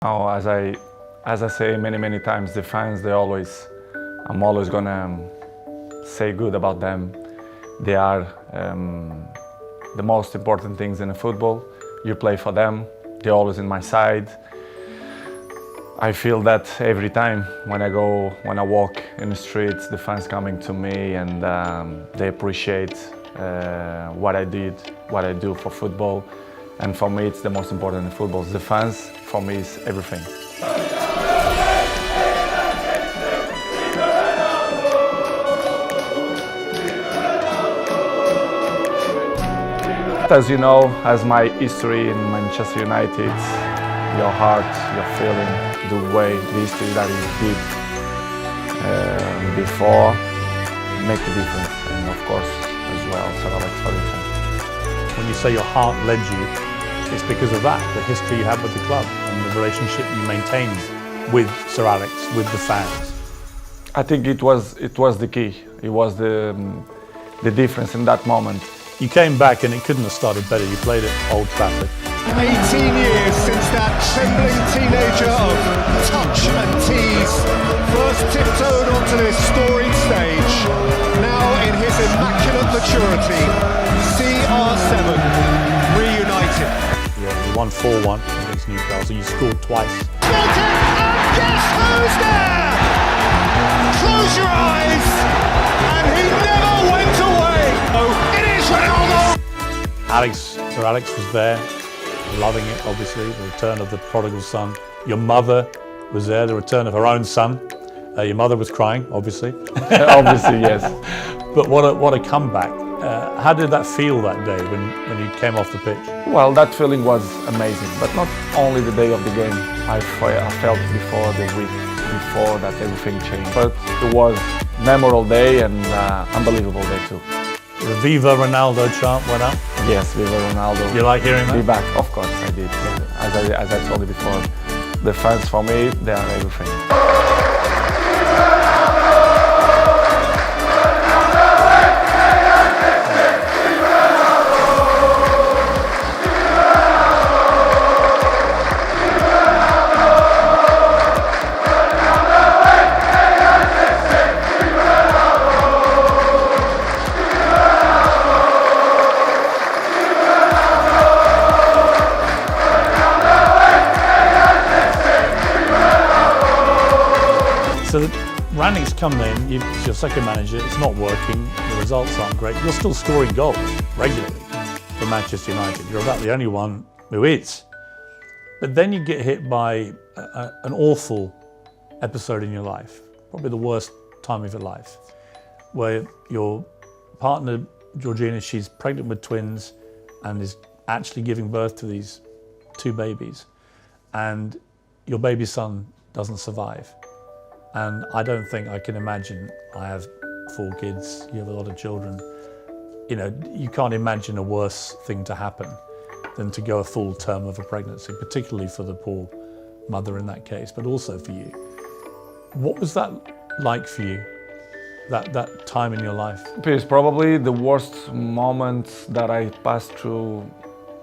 Oh, as I say many times, the fans, I'm always gonna say good about them. They are the most important things in football. You play for them. They're always in my side. I feel that every time when I walk in the streets, the fans coming to me and they appreciate what I do for football. And for me, it's the most important in football. The fans, for me, is everything. As you know, as my history in Manchester United, your heart, your feeling, the history that he did before, make the difference. And of course, as well, Sir Alex Ferguson. When you say your heart led you, it's because of that, the history you had with the club and the relationship you maintained with Sir Alex, with the fans. I think it was the key. It was the difference in that moment. You came back and it couldn't have started better. You played at Old Trafford. 18 years since that trembling teenager of touch and tease first tiptoed onto this storied stage. Now in his immaculate maturity, CR7 reunited. You won 4-1 against Newcastle. You scored twice. And guess who's there? Close your eyes, and he never went away. Oh, it is Ronaldo. Sir Alex was there, loving it, obviously, the return of the prodigal son. Your mother was there, the return of her own son. Your mother was crying, obviously. Obviously, yes. But what a comeback. How did that feel that day when you came off the pitch? Well, that feeling was amazing, but not only the day of the game. I felt before the week before that everything changed. But it was a memorable day and unbelievable day too. The Viva Ronaldo chant went up? Yes, Viva Ronaldo. You like hearing that? Be back, of course I did. As I told you before, the fans for me, they are everything. So Rangnick's come in, it's your second manager, it's not working, the results aren't great. You're still scoring goals regularly for Manchester United. You're about the only one who is. But then you get hit by an awful episode in your life, probably the worst time of your life, where your partner, Georgina, she's pregnant with twins and is actually giving birth to these two babies. And your baby son doesn't survive. And I don't think I can imagine, I have 4 kids, you have a lot of children, you know, you can't imagine a worse thing to happen than to go a full term of a pregnancy, particularly for the poor mother in that case, but also for you. What was that like for you, that time in your life? It's probably the worst moment that I passed through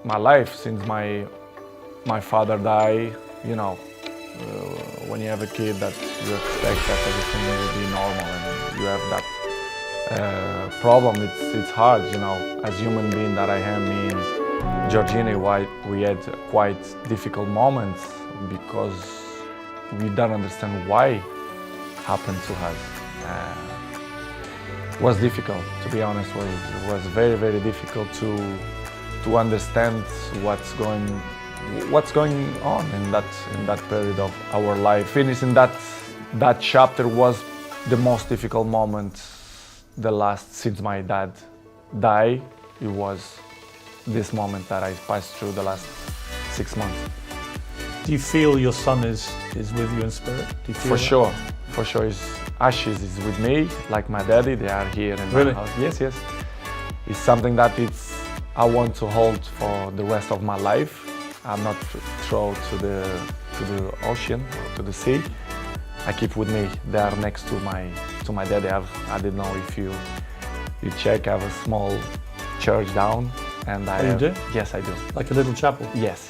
my life since my father died, you know. When you have a kid that you expect that everything will be normal and you have that problem, it's hard, you know. As human being that I am, me and Georgina, we had quite difficult moments because we don't understand why it happened to us. It was difficult, to be honest. It was very difficult to understand what's going on in that period of our life. Finishing that chapter was the most difficult moment, the last since my dad died. It was this moment that I passed through the last 6 months. Do you feel your son is with you in spirit? Do you feel For sure. His ashes is with me, like my daddy. They are here in my house. Yes. It's something that I want to hold for the rest of my life. I'm not thrown to the ocean or to the sea. I keep with me. They are next to my daddy. I didn't know if you check. I have a small church down, and you do? Yes, I do. Like a little chapel? Yes.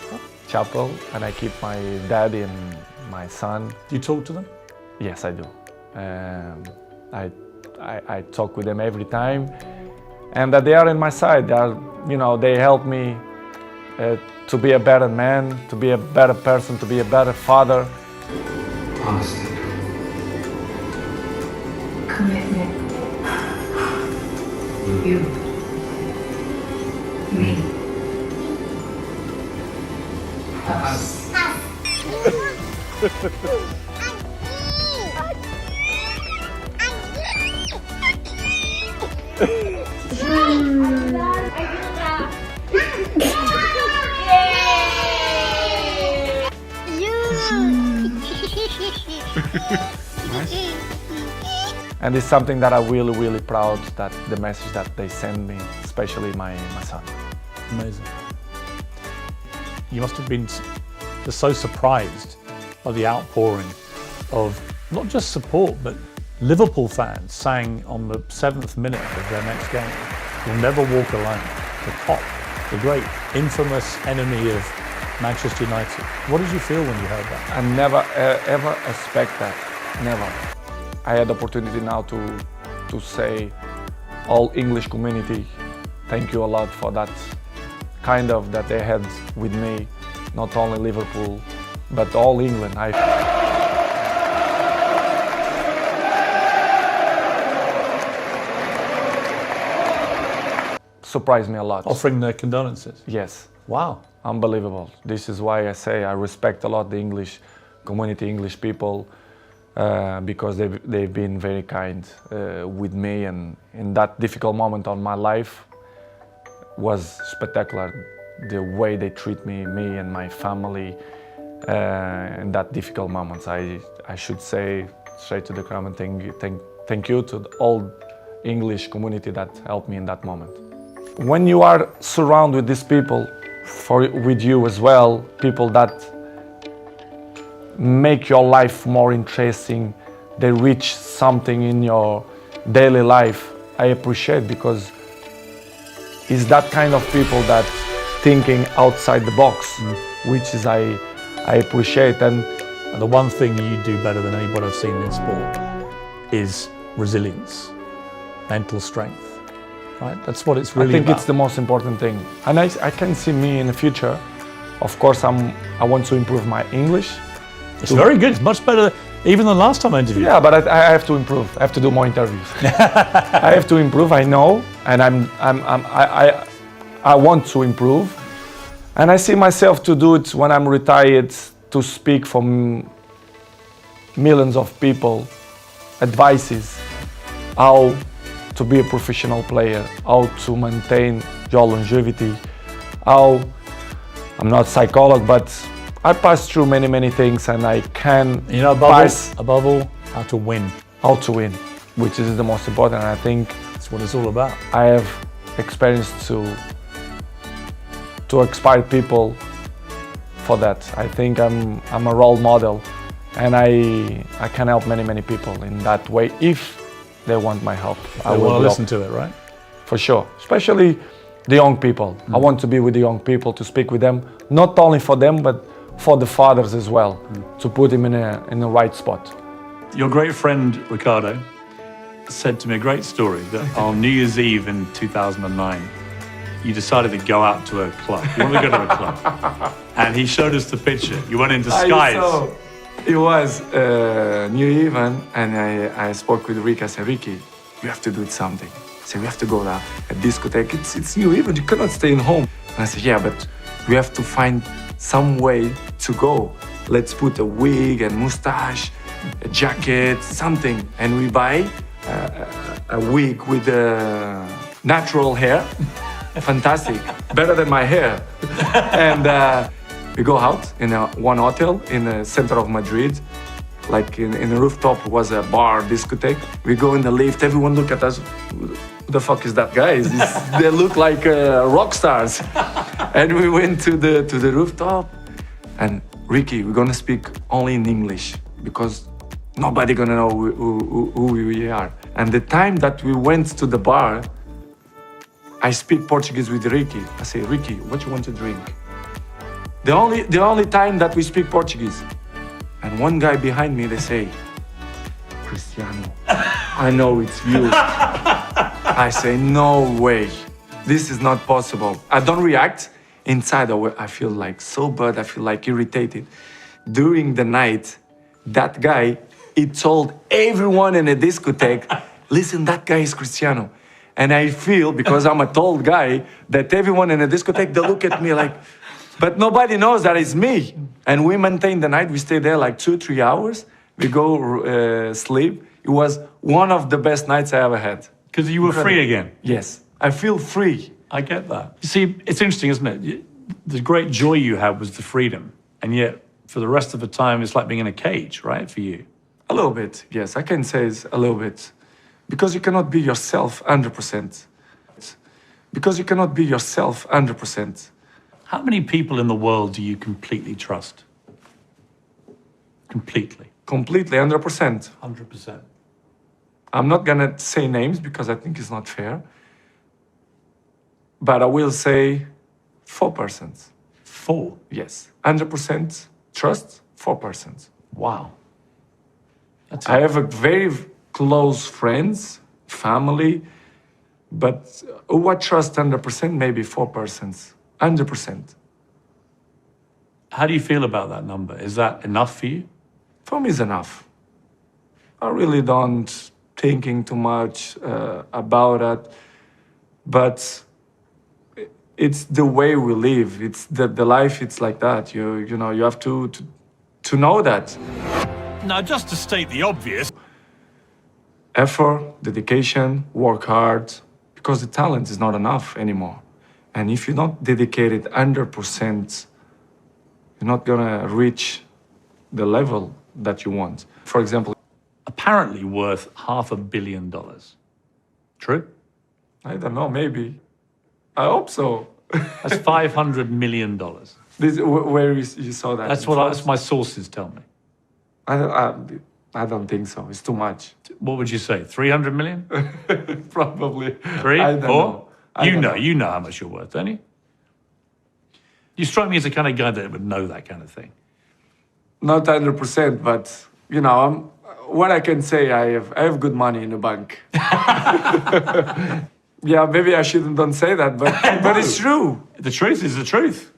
chapel, and I keep my dad and my son. Do you talk to them? Yes, I do. I talk with them every time, and that they are in my side. They are, they help me to be a better man, to be a better person, to be a better father. Honesty. Commitment. You. Me. Us. And it's something that I'm really, really proud that the message that they send me, especially my son. Amazing. You must have been just so surprised by the outpouring of not just support, but Liverpool fans saying on the 7th minute of their next game, "You'll never walk alone." The Kop, the great infamous enemy of Manchester United. What did you feel when you heard that? I never ever expect that, never. I had the opportunity now to say all English community, thank you a lot for that kind of that they had with me, not only Liverpool, but all England. Surprised me a lot. Offering their condolences. Yes. Wow. Unbelievable. This is why I say I respect a lot the English community, English people, because they've been very kind with me, and in that difficult moment on my life was spectacular. The way they treat me and my family in that difficult moments. I should say straight to the crowd and thank you to the all English community that helped me in that moment. When you are surrounded with these people, with you as well, people that make your life more interesting, they reach something in your daily life, I appreciate, because it's that kind of people that thinking outside the box, which is I appreciate. And the one thing you do better than anybody I've seen in sport is resilience, mental strength. Right? That's what it's really I think about. it's the most important thing. And I can see me in the future. Of course, I want to improve my English. It's very good. It's much better even than last time I interviewed. Yeah, but I have to improve. I have to do more interviews. I have to improve. I know, and I want to improve. And I see myself to do it when I'm retired, to speak for millions of people, advices, how to be a professional player, how to maintain your longevity, how, I'm not a psychologist, but I passed through many things, and I can above all, how to win. How to win, which is the most important. And I think that's what it's all about. I have experience to inspire people for that. I think I'm a role model, and I can help many people in that way if they want my help. I want to listen to it, right? For sure, especially the young people. I want to be with the young people, to speak with them, not only for them, but for the fathers as well, to put them in the right spot. Your great friend, Ricardo, said to me a great story that on New Year's Eve in 2009, you decided to go out to a club. You wanted to go to a club. And he showed us the picture. You went in disguise. It was New Eve, and I spoke with Ricky. I said, Ricky, you have to do something. I said, we have to go to a discotheque. It's New Eve, you cannot stay in home. And I said, yeah, but we have to find some way to go. Let's put a wig and mustache, a jacket, something. And we buy a wig with natural hair. Fantastic, better than my hair. And we go out in one hotel in the center of Madrid. Like in the rooftop was a bar, discotheque. We go in the lift, everyone look at us. Who the fuck is that guy? They look like rock stars. And we went to the rooftop. And Ricky, we're gonna speak only in English because nobody gonna know who we are. And the time that we went to the bar, I speak Portuguese with Ricky. I say, Ricky, what you want to drink? The only time that we speak Portuguese. And one guy behind me, they say, Cristiano, I know it's you. I say, no way. This is not possible. I don't react. Inside, I feel like so bad. I feel like irritated. During the night, that guy, he told everyone in a discotheque, listen, that guy is Cristiano. And I feel, because I'm a tall guy, that everyone in a discotheque, they look at me like, but nobody knows that it's me. And we maintain the night. We stay there like 2-3 hours. We go sleep. It was one of the best nights I ever had. Because you were free again. Yes, I feel free. I get that. You see, it's interesting, isn't it? The great joy you had was the freedom. And yet, for the rest of the time, it's like being in a cage, right, for you? A little bit, yes. I can say it's a little bit. Because you cannot be yourself 100%. Because you cannot be yourself 100%. How many people in the world do you completely trust? Completely. Completely, 100%. 100%. I'm not gonna say names because I think it's not fair. But I will say 4%. 4? Yes. 100% trust, 4%. Wow. That's I have a very close friends, family, but who I trust 100%, maybe 4%. 100%. How do you feel about that number? Is that enough for you? For me, it's enough. I really don't thinking too much about it, but it's the way we live. It's the life. It's like that. You know you have to know that. Now, just to state the obvious. Effort, dedication, work hard, because the talent is not enough anymore. And if you're not dedicated 100%, you're not gonna reach the level that you want. For example, Apparently worth $500 million. True? I don't know, maybe. I hope so. That's $500 million. Where you saw that? That's my sources tell me. I don't think so. It's too much. What would you say? 300 million? Probably. 3? I don't 4? know. You know how much you're worth, don't you? You strike me as the kind of guy that would know that kind of thing. Not 100%, but you know, what I can say, I have good money in the bank. Yeah, maybe I don't say that, but it's true. The truth is the truth.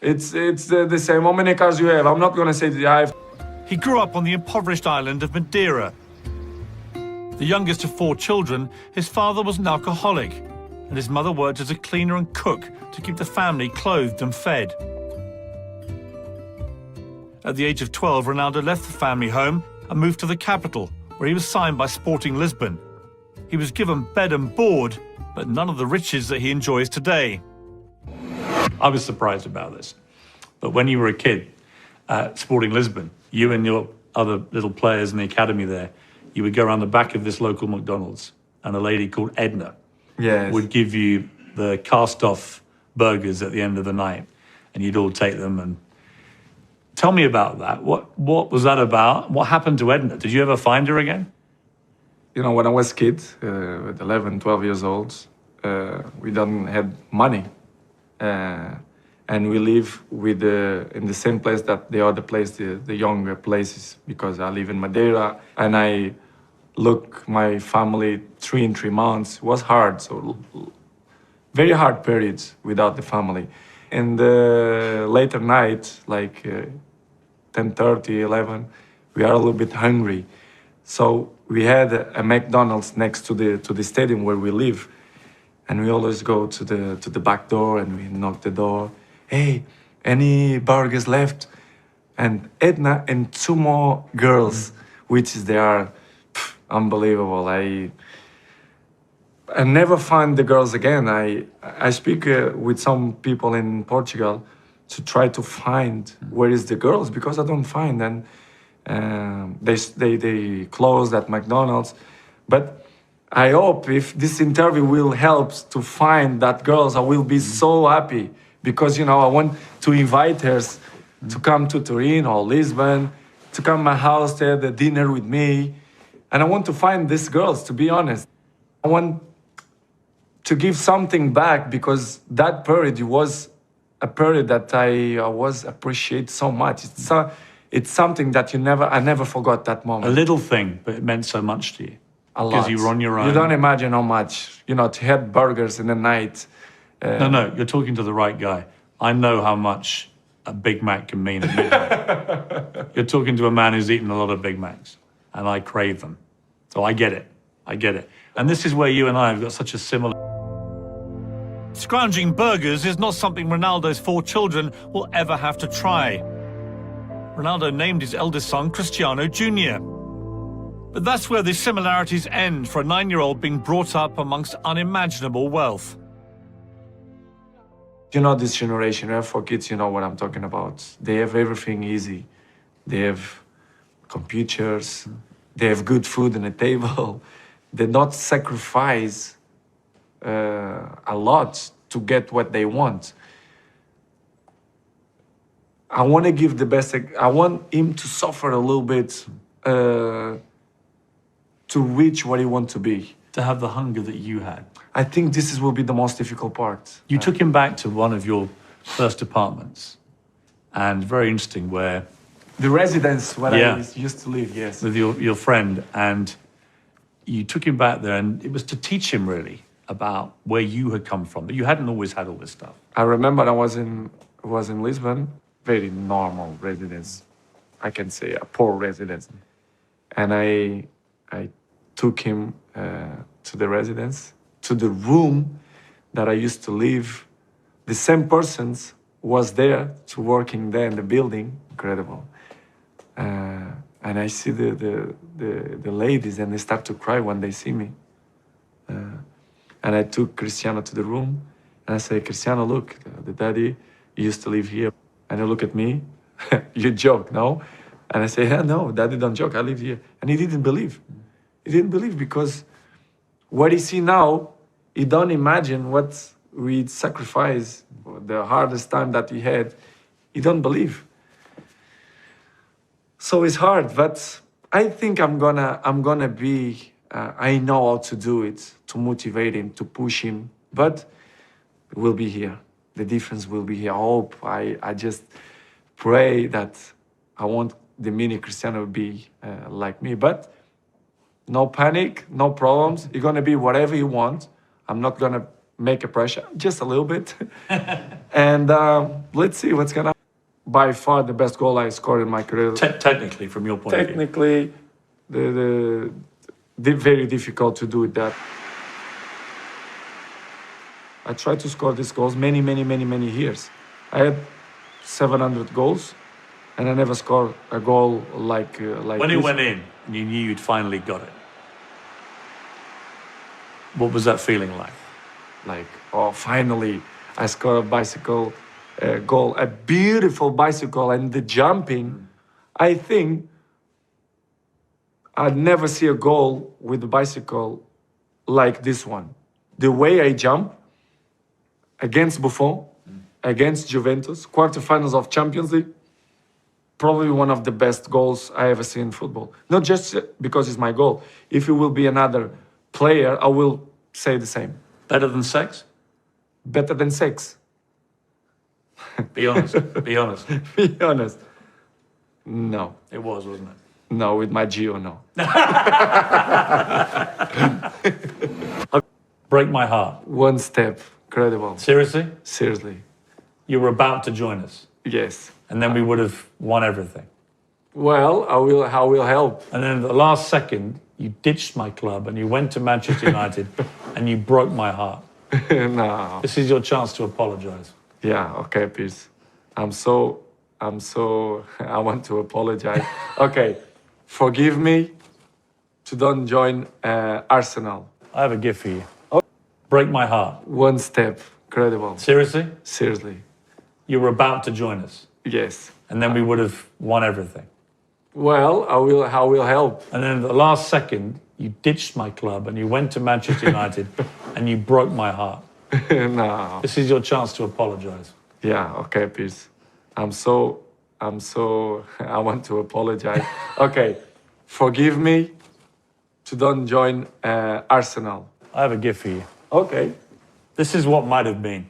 It's the same. How many cars you have? I'm not gonna say that I have. He grew up on the impoverished island of Madeira. The youngest of 4 children, his father was an alcoholic, and his mother worked as a cleaner and cook to keep the family clothed and fed. At the age of 12, Ronaldo left the family home and moved to the capital, where he was signed by Sporting Lisbon. He was given bed and board, but none of the riches that he enjoys today. I was surprised about this, but when you were a kid at Sporting Lisbon, you and your other little players in the academy there, you would go around the back of this local McDonald's, and a lady called Edna would give you the cast-off burgers at the end of the night, and you'd all take them. And tell me about that. What was that about? What happened to Edna? Did you ever find her again? You know, when I was a kid, with 11, 12 years old, we didn't have money. And we live in the same place that the other place, the younger places, because I live in Madeira, and I look my family 3 in 3 months. It was hard, so very hard periods without the family. In the later night, like 10:30, 11, we are a little bit hungry. So we had a McDonald's next to the stadium where we live, and we always go to the back door and we knock the door. Hey, any burgers left? And Edna and 2 more girls, which they are unbelievable. I never find the girls again. I speak with some people in Portugal to try to find where is the girls, because I don't find them. They closed at McDonald's. But I hope if this interview will help to find that girls, I will be so happy, because, you know, I want to invite her to come to Turin or Lisbon, to come to my house, to have a dinner with me. And I want to find these girls, to be honest. I want to give something back, because that period was a period that I was appreciate so much. It's something that I never forgot that A moment. little thing, but it meant so much to you. A lot. Because you were on your own. You don't imagine how much, to have burgers in the night. No, you're talking to the right guy. I know how much a Big Mac can mean at midnight. You're talking to a man who's eaten a lot of Big Macs, and I crave them. So I get it. I get it. And this is where you and I have got such a similar... Scrounging burgers is not something Ronaldo's 4 children will ever have to try. Ronaldo named his eldest son Cristiano Jr. But that's where the similarities end for a 9-year-old being brought up amongst unimaginable wealth. This generation, for kids, you know what I'm talking about. They have everything easy. They have computers. They have good food on the table. They don't sacrifice a lot to get what they want. I want to give the best. I want him to suffer a little bit to reach what he wants to be. To have the hunger that you had. I think will be the most difficult part. You took him back to one of your first apartments, and very interesting, where the residence where Yeah. I used to live, yes. with your friend, and you took him back there, and it was to teach him really about where you had come from. That you hadn't always had all this stuff. I remember I was in Lisbon, very normal residence, I can say a poor residence, and I took him to the residence, to the room that I used to live. The same persons was there to working there in the building. Incredible. And I see the ladies, and they start to cry when they see me. And I took Cristiano to the room, and I say, Cristiano, look, the daddy used to live here. And he look at me, you joke, no? And I say, yeah, no, daddy don't joke, I live here. And he didn't believe. He didn't believe because what he see now, he don't imagine what we sacrifice, the hardest time that he had. He don't believe. So it's hard, but I think I'm gonna be. I know how to do it, to motivate him, to push him. But we'll be here. The difference will be here. I hope. I just pray that I want the mini Cristiano to be like me. But no panic, no problems. You're gonna be whatever you want. I'm not gonna make a pressure, just a little bit. And let's see what's gonna happen. By far the best goal I scored in my career. Technically, from your point of view. Technically, the very difficult to do that. I tried to score these goals many years. I had 700 goals, and I never scored a goal like When it this. went in, and you knew you'd finally got it. What was that feeling like? Like, oh, finally, I scored a bicycle goal, a beautiful bicycle, and the jumping. I think I'd never see a goal with a bicycle like this one. The way I jump against Buffon, against Juventus, quarterfinals of Champions League, probably one of the best goals I ever seen in football. Not just because it's my goal. If it will be another player, I will say the same. Better than sex? Better than sex. Be honest. Be honest. Be honest. No. It was, wasn't it? No, with my Gio, no. Break my heart. One step. Incredible. Seriously? Seriously. You were about to join us, Yes. and then we would have won everything. Well, I will help. And then at the last second, you ditched my club and you went to Manchester United and you broke my heart. No. This is your chance to apologize. Yeah, okay, peace. I want to apologize. Okay, forgive me to don't join Arsenal. I have a gift for you. Break my heart. One step. Incredible. Seriously? Seriously. You were about to join us, Yes. and then we would have won everything. Well, I will help. And then at the last second, you ditched my club and you went to Manchester United and you broke my heart. No. This is your chance to apologize. Yeah, okay, peace. I want to apologize. Okay, forgive me to don't join Arsenal. I have a gift for you. Okay. This is what might have been.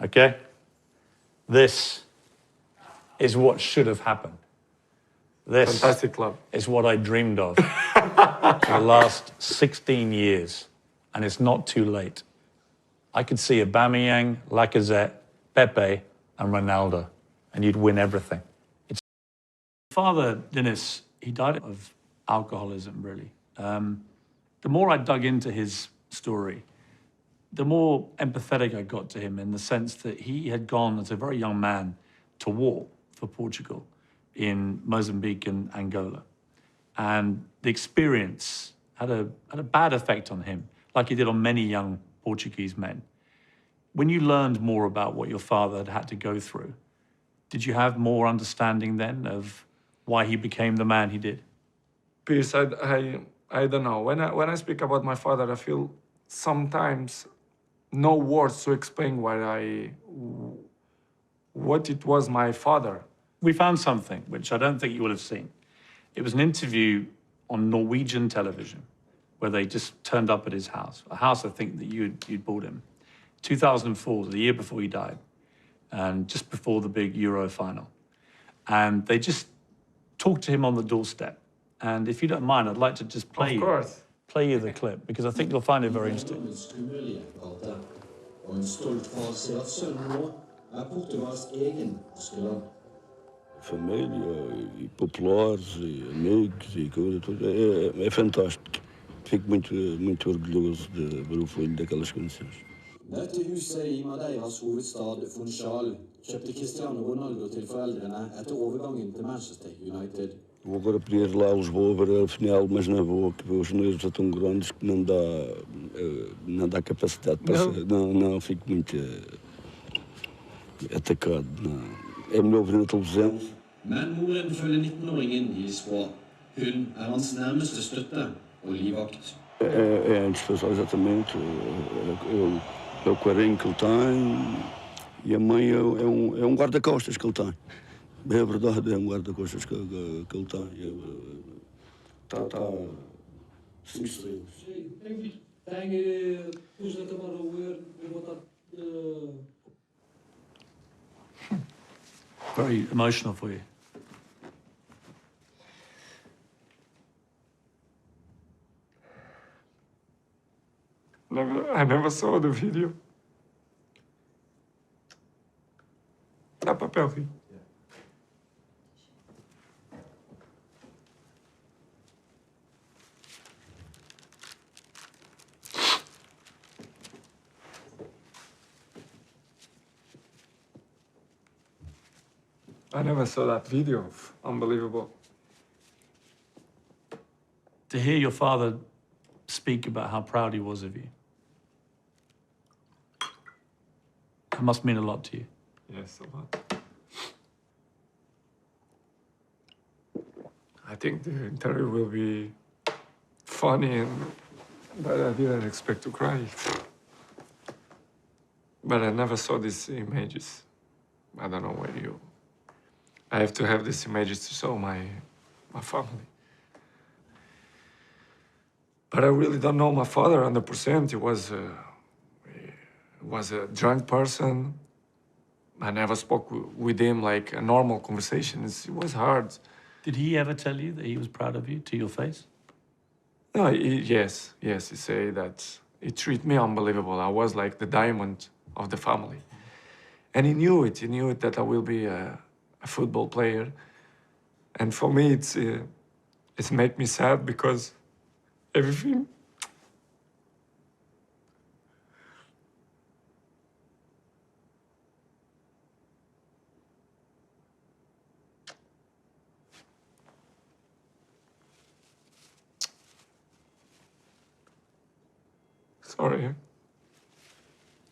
Okay? This is what should have happened. This Fantastic club. is what I dreamed of for the last 16 years, and it's not too late. I could see Aubameyang, Lacazette, Pepe, and Ronaldo, and you'd win everything. Father, Dennis, he died of alcoholism, really. The more I dug into his story, the more empathetic I got to him in the sense that he had gone as a very young man to war for Portugal in Mozambique and Angola. And the experience had a bad effect on him, like it did on many young Portuguese men. When you learned more about what your father had to go through, did you have more understanding then of why he became the man he did? Pierce, I don't know. When I speak about my father, I feel sometimes no words to explain what it was my father. We found something which I don't think you will have seen. It was an interview on Norwegian television where they just turned up at his house, a house I think that you'd bought him. 2004, the year before he died, and just before the big Euro final. And they just talked to him on the doorstep. And if you don't mind, I'd like to just play you the clip, because I think you'll find it very interesting. Og en stolt far ser at sønnen nå Portugals egen Askeland. Família, populares, amigos e coisa toda, é fantástico. Fico muito orgulhoso de ver o filho daquelas condições. Nær til huset i Madeiras hovedstad Funchal kjøpte Cristiano Ronaldo til foreldrene etter overgangen til Manchester United. Vou agora para ir lá a Lisboa ver a final, mas não vou, porque os nervos são tão grandes que não dá capacidade para não fico muito atacado. Não. É melhor ver na televisão. Men moren følger 19-åringen i Lisboa. Hun hans nærmeste støtte og livvakt. É indispensável, exatamente. É o carinho que ele tem e a mãe é guarda-costas que ele tem. É verdade, é guarda-costas que ele tem. Está sinistro. Very emotional for you. I never saw the video. Dá papel, filho. I never saw that video. Unbelievable. To hear your father speak about how proud he was of you, it must mean a lot to you. Yes, a lot. I think the interview will be funny, but I didn't expect to cry. But I never saw these images. I don't know where you... I have to have these images to show my family. But I really don't know my father 100%. He was a drunk person. I never spoke with him like a normal conversation. It was hard. Did he ever tell you that he was proud of you to your face? No, yes. He said that he treated me unbelievable. I was like the diamond of the family. And he knew it. He knew it that I will be a football player. And for me, it's make me sad because everything... Sorry.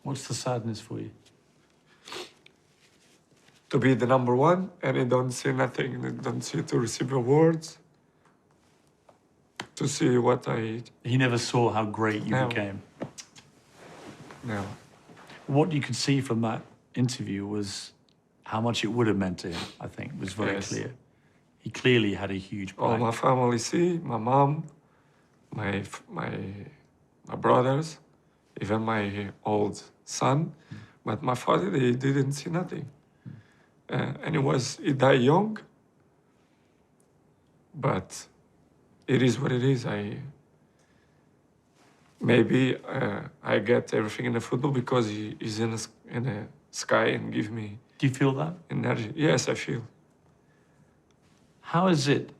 What's the sadness for you? To be the number one, and I don't see nothing, I don't see to receive awards, to see what I... He never saw how great you became. No. What you could see from that interview was how much it would have meant to him, I think, was very clear. He clearly had a huge pride. All my family see, my mom, my brothers, even my old son, but my father, they didn't see nothing. and he died young. But it is what it is. Maybe I get everything in the football because he is in the sky and give me Do you feel that? energy. Yes, I feel. How is it